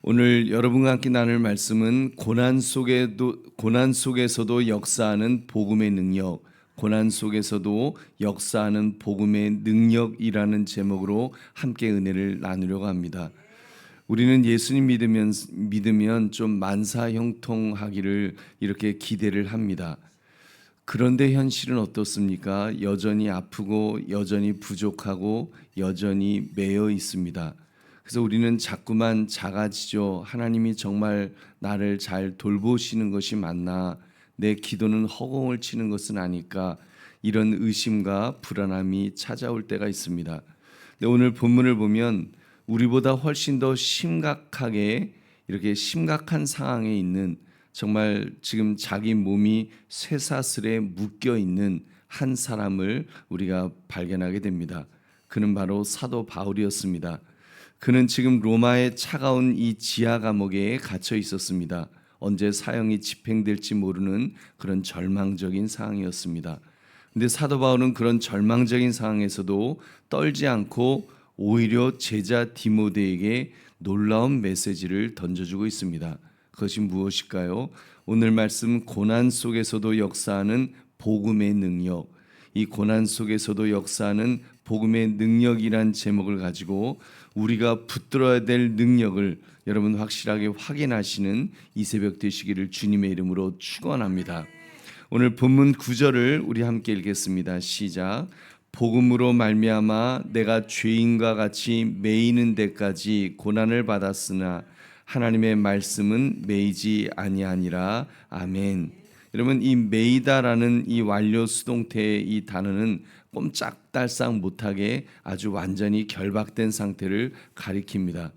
오늘 여러분과 함께 나눌 말씀은 고난 속에서도 역사하는 복음의 능력, 고난 속에서도 역사하는 복음의 능력이라는 제목으로 함께 은혜를 나누려고 합니다. 우리는 예수님 믿으면 좀 만사형통하기를 이렇게 기대를 합니다. 그런데 현실은 어떻습니까? 여전히 아프고 여전히 부족하고 여전히 매여 있습니다. 그래서 우리는 자꾸만 작아지죠. 하나님이 정말 나를 잘 돌보시는 것이 맞나? 내 기도는 허공을 치는 것은 아닐까? 이런 의심과 불안함이 찾아올 때가 있습니다. 근데 오늘 본문을 보면 우리보다 훨씬 더 심각하게 이렇게 심각한 상황에 있는, 정말 지금 자기 몸이 쇠사슬에 묶여 있는 한 사람을 우리가 발견하게 됩니다. 그는 바로 사도 바울이었습니다. 그는 지금 로마의 차가운 이 지하 감옥에 갇혀 있었습니다. 언제 사형이 집행될지 모르는 그런 절망적인 상황이었습니다. 근데 사도 바울은 그런 절망적인 상황에서도 떨지 않고 오히려 제자 디모데에게 놀라운 메시지를 던져주고 있습니다. 그것이 무엇일까요? 오늘 말씀 고난 속에서도 역사하는 복음의 능력, 이 고난 속에서도 역사하는 복음의 능력이란 제목을 가지고 우리가 붙들어야 될 능력을 여러분 확실하게 확인하시는 이 새벽 되시기를 주님의 이름으로 축원합니다. 오늘 본문 9절을 우리 함께 읽겠습니다. 시작. 복음으로 말미암아 내가 죄인과 같이 매이는 데까지 고난을 받았으나 하나님의 말씀은 매이지 아니하니라. 아멘. 여러분, 이 매이다라는 이 완료 수동태의 이 단어는 꼼짝달싹 못하게 아주 완전히 결박된 상태를 가리킵니다.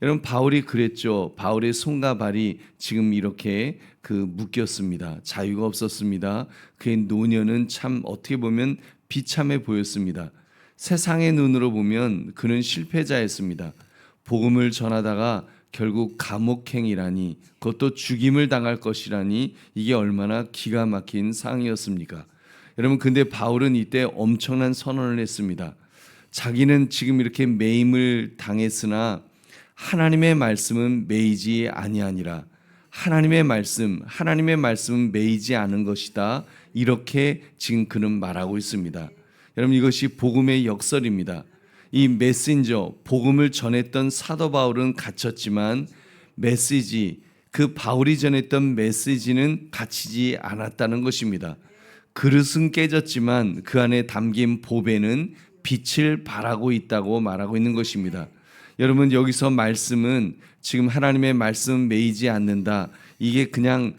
여러분, 바울이 그랬죠. 바울의 손과 발이 지금 이렇게 묶였습니다. 자유가 없었습니다. 그의 노년은 참 어떻게 보면 비참해 보였습니다. 세상의 눈으로 보면 그는 실패자였습니다. 복음을 전하다가 결국 감옥행이라니, 그것도 죽임을 당할 것이라니, 이게 얼마나 기가 막힌 상황이었습니까? 여러분, 근데 바울은 이때 엄청난 선언을 했습니다. 자기는 지금 이렇게 매임을 당했으나 하나님의 말씀은 매이지 아니하니라. 하나님의 말씀은 매이지 않은 것이다. 이렇게 지금 그는 말하고 있습니다. 여러분, 이것이 복음의 역설입니다. 이 메신저, 복음을 전했던 사도 바울은 갇혔지만 메시지, 그 바울이 전했던 메시지는 갇히지 않았다는 것입니다. 그릇은 깨졌지만 그 안에 담긴 보배는 빛을 발하고 있다고 말하고 있는 것입니다. 여러분, 여기서 말씀은 지금 하나님의 말씀은 매이지 않는다. 이게 그냥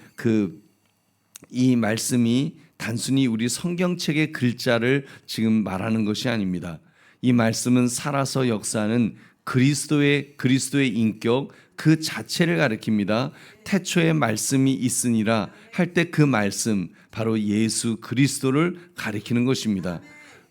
이 말씀이 단순히 우리 성경책의 글자를 지금 말하는 것이 아닙니다. 이 말씀은 살아서 역사하는 그리스도의 인격 그 자체를 가리킵니다. 태초에 말씀이 있으니라 할 때 그 말씀, 바로 예수 그리스도를 가리키는 것입니다.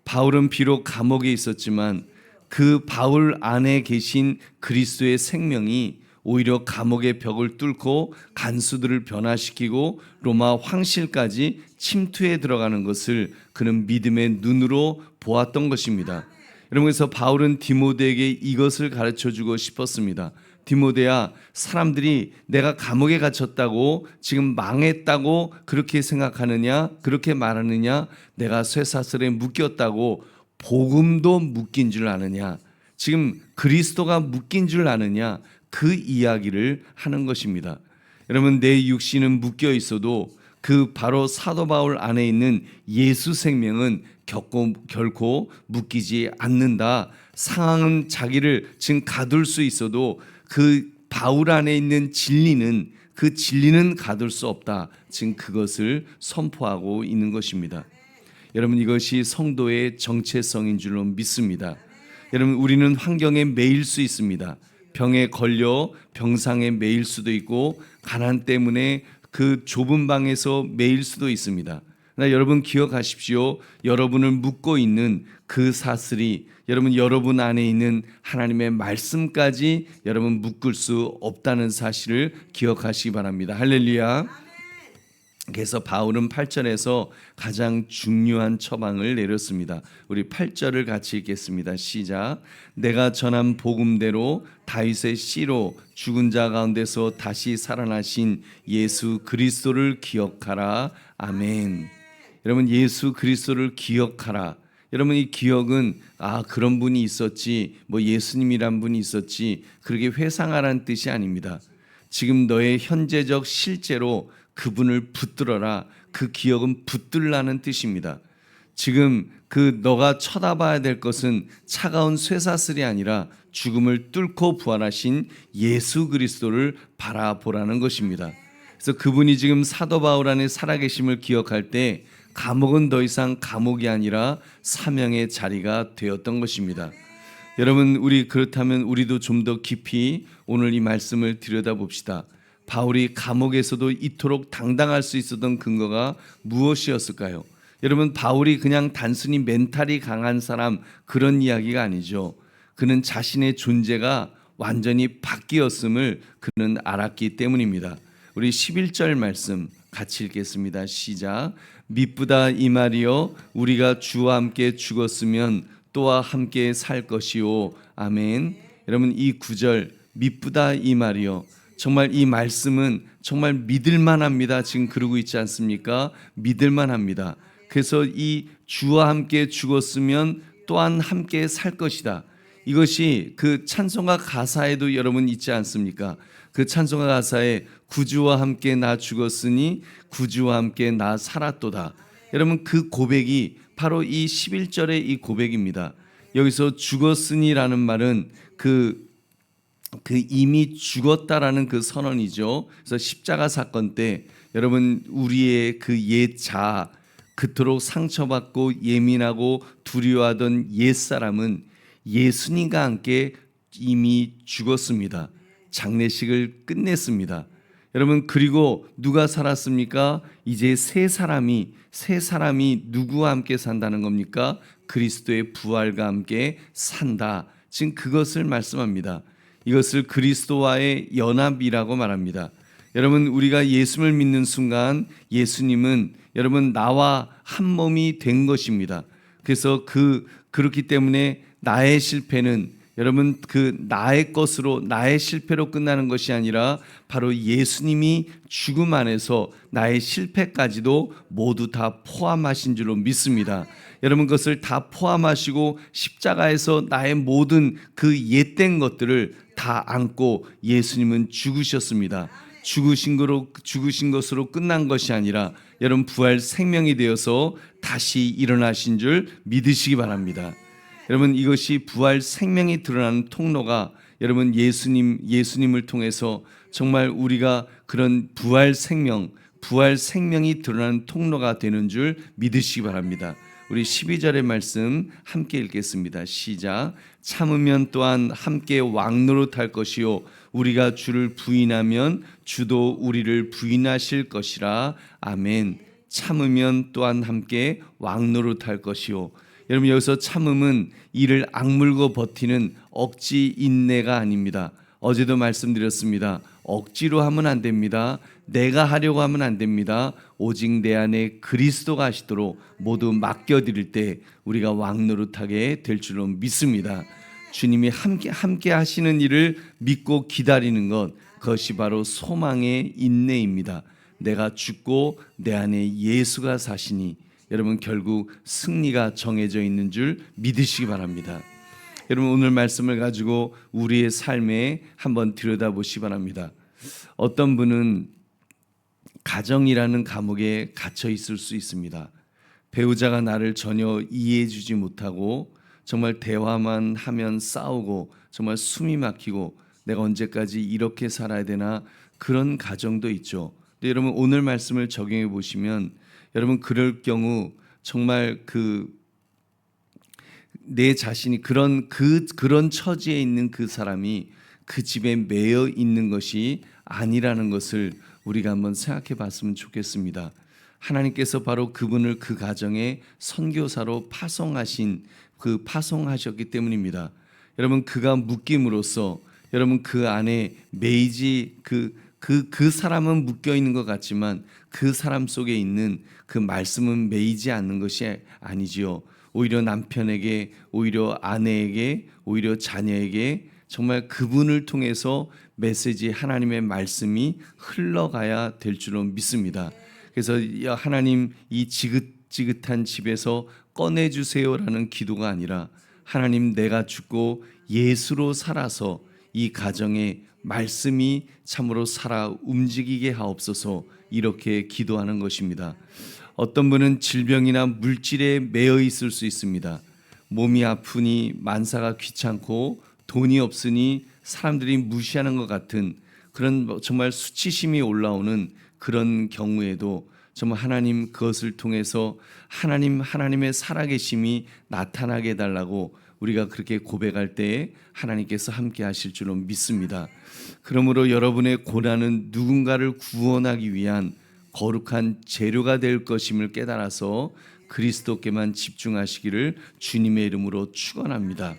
바울은 비록 감옥에 있었지만 그 바울 안에 계신 그리스도의 생명이 오히려 감옥의 벽을 뚫고 간수들을 변화시키고 로마 황실까지 침투해 들어가는 것을 그는 믿음의 눈으로 보았던 것입니다. 여러분, 그래서 바울은 디모데에게 이것을 가르쳐주고 싶었습니다. 디모데야, 사람들이 내가 감옥에 갇혔다고, 지금 망했다고 그렇게 생각하느냐, 그렇게 말하느냐, 내가 쇠사슬에 묶였다고 복음도 묶인 줄 아느냐, 지금 그리스도가 묶인 줄 아느냐, 그 이야기를 하는 것입니다. 여러분, 내 육신은 묶여 있어도 그 바로 사도 바울 안에 있는 예수 생명은 결코 묶이지 않는다. 상황은 자기를 지금 가둘 수 있어도 그 바울 안에 있는 진리는, 그 진리는 가둘 수 없다. 지금 그것을 선포하고 있는 것입니다. 여러분, 이것이 성도의 정체성인 줄로 믿습니다. 여러분, 우리는 환경에 매일 수 있습니다. 병에 걸려 병상에 매일 수도 있고, 가난 때문에 그 좁은 방에서 매일 수도 있습니다. 그러나 여러분 기억하십시오. 여러분을 묶고 있는 그 사슬이 여러분 안에 있는 하나님의 말씀까지 여러분 묶을 수 없다는 사실을 기억하시기 바랍니다. 할렐루야. 그래서 바울은 8절에서 가장 중요한 처방을 내렸습니다. 우리 8절을 같이 읽겠습니다. 시작. 내가 전한 복음대로 다윗의 씨로 죽은 자 가운데서 다시 살아나신 예수 그리스도를 기억하라. 아멘. 여러분, 예수 그리스도를 기억하라. 여러분, 이 기억은 그런 분이 있었지, 뭐 예수님이란 분이 있었지, 그렇게 회상하라는 뜻이 아닙니다. 지금 너의 현재적 실제로 그분을 붙들어라. 그 기억은 붙들라는 뜻입니다. 지금 너가 쳐다봐야 될 것은 차가운 쇠사슬이 아니라 죽음을 뚫고 부활하신 예수 그리스도를 바라보라는 것입니다. 그래서 그분이 지금 사도 바울 안에 살아계심을 기억할 때 감옥은 더 이상 감옥이 아니라 사명의 자리가 되었던 것입니다. 여러분, 그렇다면 우리도 좀 더 깊이 오늘 이 말씀을 들여다봅시다. 바울이 감옥에서도 이토록 당당할 수 있었던 근거가 무엇이었을까요? 여러분, 바울이 그냥 단순히 멘탈이 강한 사람, 그런 이야기가 아니죠. 그는 자신의 존재가 완전히 바뀌었음을 그는 알았기 때문입니다. 우리 11절 말씀 같이 읽겠습니다. 시작. 미쁘다 이 말이요 우리가 주와 함께 죽었으면 또와 함께 살 것이요. 아멘. 여러분, 이 구절 미쁘다 이 말이요, 정말 이 말씀은 정말 믿을만 합니다. 지금 그러고 있지 않습니까? 믿을만 합니다. 그래서 이 주와 함께 죽었으면 또한 함께 살 것이다. 이것이 그 찬송가 가사에도 여러분 있지 않습니까? 그 찬송가 가사에 구주와 함께 나 죽었으니 구주와 함께 나 살았도다. 여러분, 그 고백이 바로 이 11절의 이 고백입니다. 여기서 죽었으니라는 말은 그 이미 죽었다라는 그 선언이죠. 그래서 십자가 사건 때 여러분, 우리의 그 옛 자아, 그토록 상처받고 예민하고 두려워하던 옛 사람은 예수님과 함께 이미 죽었습니다. 장례식을 끝냈습니다. 여러분, 그리고 누가 살았습니까? 이제 새 사람이 누구와 함께 산다는 겁니까? 그리스도의 부활과 함께 산다. 지금 그것을 말씀합니다. 이것을 그리스도와의 연합이라고 말합니다. 여러분, 우리가 예수를 믿는 순간 예수님은 여러분 나와 한 몸이 된 것입니다. 그래서 그렇기 때문에 나의 실패는 여러분 나의 것으로, 나의 실패로 끝나는 것이 아니라 바로 예수님이 죽음 안에서 나의 실패까지도 모두 다 포함하신 줄로 믿습니다. 여러분, 그것을 다 포함하시고 십자가에서 나의 모든 그 옛된 것들을 다 안고 예수님은 죽으셨습니다. 죽으신 것으로 끝난 것이 아니라 여러분 부활 생명이 되어서 다시 일어나신 줄 믿으시기 바랍니다. 여러분, 이것이 부활 생명이 드러나는 통로가 여러분 예수님을 통해서 정말 우리가 그런 부활 생명이 드러나는 통로가 되는 줄 믿으시기 바랍니다. 우리 12절의 말씀 함께 읽겠습니다. 시작. 참으면 또한 함께 왕노릇할 것이요 우리가 주를 부인하면 주도 우리를 부인하실 것이라. 아멘. 참으면 또한 함께 왕노릇할 것이요. 여러분, 여기서 참음은 이를 악물고 버티는 억지 인내가 아닙니다. 어제도 말씀드렸습니다. 억지로 하면 안 됩니다. 내가 하려고 하면 안 됩니다. 오직 내 안에 그리스도가 하시도록 모두 맡겨드릴 때 우리가 왕노릇하게 될 줄로 믿습니다. 주님이 함께 하시는 일을 믿고 기다리는 것, 그것이 바로 소망의 인내입니다. 내가 죽고 내 안에 예수가 사시니 여러분 결국 승리가 정해져 있는 줄 믿으시기 바랍니다. 여러분, 오늘 말씀을 가지고 우리의 삶에 한번 들여다보시기 바랍니다. 어떤 분은 가정이라는 감옥에 갇혀 있을 수 있습니다. 배우자가 나를 전혀 이해해 주지 못하고 정말 대화만 하면 싸우고 정말 숨이 막히고 내가 언제까지 이렇게 살아야 되나, 그런 가정도 있죠. 근데 여러분, 오늘 말씀을 적용해 보시면 여러분, 그럴 경우 정말 내 자신이 그런 처지에 있는 그 사람이 그 집에 매여 있는 것이 아니라는 것을 우리가 한번 생각해 봤으면 좋겠습니다. 하나님께서 바로 그분을 그 가정에 선교사로 파송하셨기 때문입니다. 여러분, 그가 묶임으로써 여러분 그 안에 매이지 그 사람은 묶여 있는 것 같지만 그 사람 속에 있는 그 말씀은 매이지 않는 것이 아니지요. 오히려 남편에게, 오히려 아내에게, 오히려 자녀에게 정말 그분을 통해서 메시지 하나님의 말씀이 흘러가야 될 줄로 믿습니다. 그래서 하나님 이 지긋지긋한 집에서 꺼내주세요라는 기도가 아니라 하나님 내가 죽고 예수로 살아서 이 가정에 말씀이 참으로 살아 움직이게 하옵소서 이렇게 기도하는 것입니다. 어떤 분은 질병이나 물질에 매여 있을 수 있습니다. 몸이 아프니 만사가 귀찮고 돈이 없으니 사람들이 무시하는 것 같은 그런 정말 수치심이 올라오는 그런 경우에도 정말 하나님 그것을 통해서 하나님의 살아계심이 나타나게 해달라고 우리가 그렇게 고백할 때에 하나님께서 함께 하실 줄로 믿습니다. 그러므로 여러분의 고난은 누군가를 구원하기 위한 거룩한 재료가 될 것임을 깨달아서 그리스도께만 집중하시기를 주님의 이름으로 축원합니다.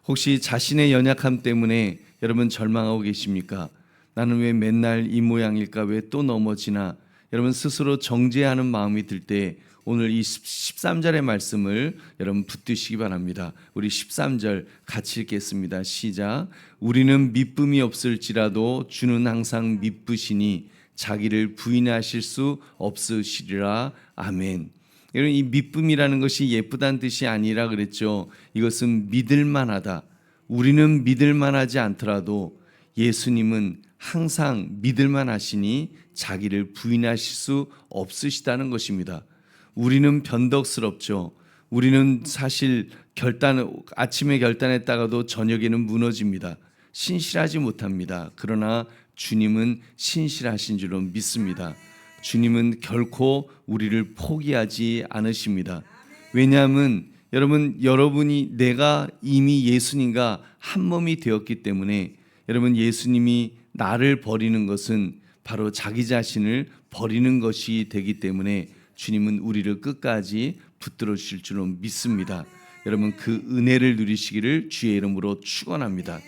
혹시 자신의 연약함 때문에 여러분 절망하고 계십니까? 나는 왜 맨날 이 모양일까? 왜 또 넘어지나? 여러분 스스로 정죄하는 마음이 들 때 오늘 이 13절의 말씀을 여러분 붙드시기 바랍니다. 우리 13절 같이 읽겠습니다. 시작. 우리는 미쁨이 없을지라도 주는 항상 미쁘시니 자기를 부인하실 수 없으시리라. 아멘. 여러분 이 미쁨이라는 것이 예쁘다는 뜻이 아니라 그랬죠. 이것은 믿을만하다. 우리는 믿을만하지 않더라도 예수님은 항상 믿을만하시니 자기를 부인하실 수 없으시다는 것입니다. 우리는 변덕스럽죠. 우리는 사실 아침에 결단했다가도 저녁에는 무너집니다. 신실하지 못합니다. 그러나 주님은 신실하신 줄로 믿습니다. 주님은 결코 우리를 포기하지 않으십니다. 왜냐하면 여러분이 내가 이미 예수님과 한 몸이 되었기 때문에 여러분 예수님이 나를 버리는 것은 바로 자기 자신을 버리는 것이 되기 때문에 주님은 우리를 끝까지 붙들어 주실 줄로 믿습니다. 여러분 그 은혜를 누리시기를 주의 이름으로 축원합니다.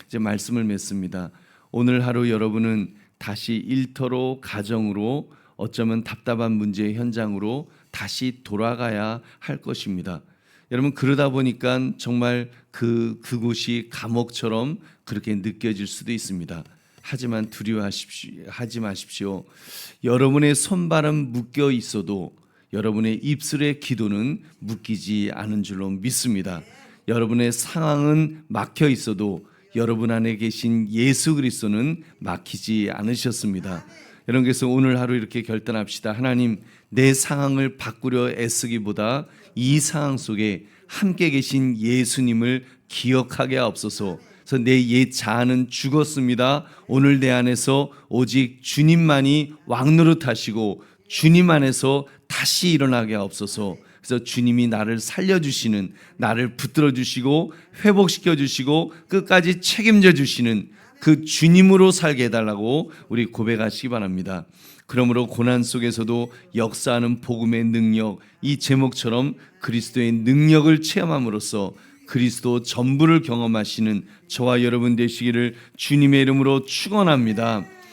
이제 말씀을 맺습니다. 오늘 하루 여러분은 다시 일터로 가정으로 어쩌면 답답한 문제의 현장으로 다시 돌아가야 할 것입니다. 여러분 그러다 보니까 정말 그곳이 감옥처럼 그렇게 느껴질 수도 있습니다. 하지만 두려워하지 마십시오. 여러분의 손발은 묶여 있어도 여러분의 입술의 기도는 묶이지 않은 줄로 믿습니다. 여러분의 상황은 막혀 있어도 여러분 안에 계신 예수 그리스도는 막히지 않으셨습니다. 여러분 그래서 오늘 하루 이렇게 결단합시다. 하나님 내 상황을 바꾸려 애쓰기보다 이 상황 속에 함께 계신 예수님을 기억하게 하옵소서. 그래서 내 옛 자아는 죽었습니다. 오늘 내 안에서 오직 주님만이 왕노릇하시고 주님 안에서 다시 일어나게 하옵소서. 그래서 주님이 나를 살려주시는, 나를 붙들어 주시고 회복시켜 주시고 끝까지 책임져 주시는 그 주님으로 살게 해달라고 우리 고백하시기 바랍니다. 그러므로 고난 속에서도 역사하는 복음의 능력, 이 제목처럼 그리스도의 능력을 체험함으로써 그리스도 전부를 경험하시는 저와 여러분 되시기를 주님의 이름으로 축원합니다.